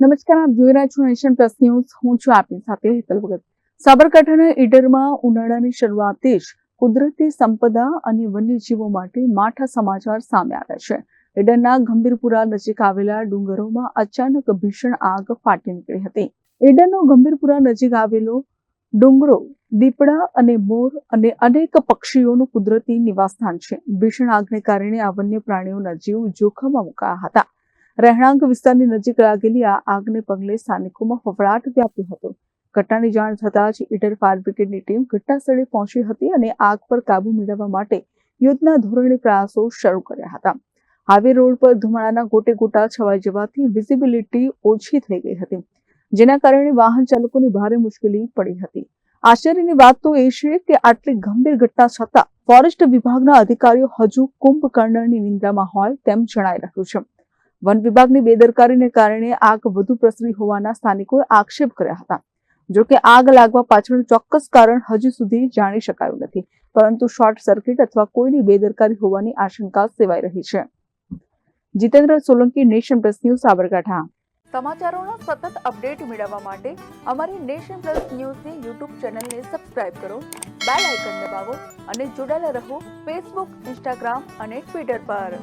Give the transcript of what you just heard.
નમસ્કાર, આપ જોઈ રહ્યા છો નેશન પ્લસ ન્યૂઝ. હું છું આપની સાથે હેતલ ભગત. સાબરકાંઠાના ઈડરમાં ઉનાળાની શરૂઆતે જ કુદરતી સંપદા અને વન્યજીવો માટે માઠા સમાચાર સામે આવ્યા છે. ઈડરના ગંભીરપુરા નજીક આવેલા ડુંગરોમાં અચાનક ભીષણ આગ ફાટી નીકળી હતી. ઈડરનો ગંભીરપુરા નજીક આવેલો ડુંગરો દીપડા અને મોર અને અનેક પક્ષીઓનું કુદરતી નિવાસસ્થાન છે. ભીષણ આગને કારણે આ વન્ય પ્રાણીઓના જીવ જોખમમાં મુકાયા હતા. રહેણાંક વિસ્તારની નજીક લાગેલી આ આગને પગલે સ્થાનિકોમાં ફફડાટ વ્યાપ્યો હતો. ઘટનાની જાણ થતાં જ ઈડર ફાયર બ્રિગેડની ટીમ ઘટનાસ્થળે પહોંચી હતી અને આગ પર કાબુ મેળવવા માટે યુદ્ધના ધોરણે પ્રયાસો શરૂ કર્યા હતા. હાઈવે રોડ પર ધુમાડાના ગોટે ગોટા છવાઈ જવાથી વિઝિબિલિટી ઓછી થઈ ગઈ હતી, જેના કારણે વાહન ચાલકોને ભારે મુશ્કેલી પડી હતી. આશ્ચર્યની વાત તો એ છે કે આટલી ગંભીર ઘટના છતાં ફોરેસ્ટ વિભાગના અધિકારીઓ હજુ કુંભકર્ણની નિંદ્રામાં હોય તેમ જણાઈ રહ્યું છે. વન વિભાગની બેદરકારીને કારણે આગ વધુ પ્રસરી હોવાના સ્થાનિકોએ આક્ષેપ કર્યા હતા. જો કે આગ લાગવા પાછળનું ચોક્કસ કારણ હજુ સુધી જાણી શકાયું નથી, પરંતુ શોર્ટ સર્કિટ અથવા કોઈની બેદરકારી હોવાની આશંકા સેવાઈ રહી છે. Jitendra Solanki, nation plus news, Sabarkantha. સમાચારોના સતત અપડેટ મેળવવા માટે અમારી નેશન પ્લસ ન્યૂઝની યુટ્યુબ ચેનલને સબસ્ક્રાઇબ કરો, બેલ આઇકન દબાવો અને જોડાયેલા રહો ફેસબુક, ઇન્સ્ટાગ્રામ અને ટ્વિટર પર.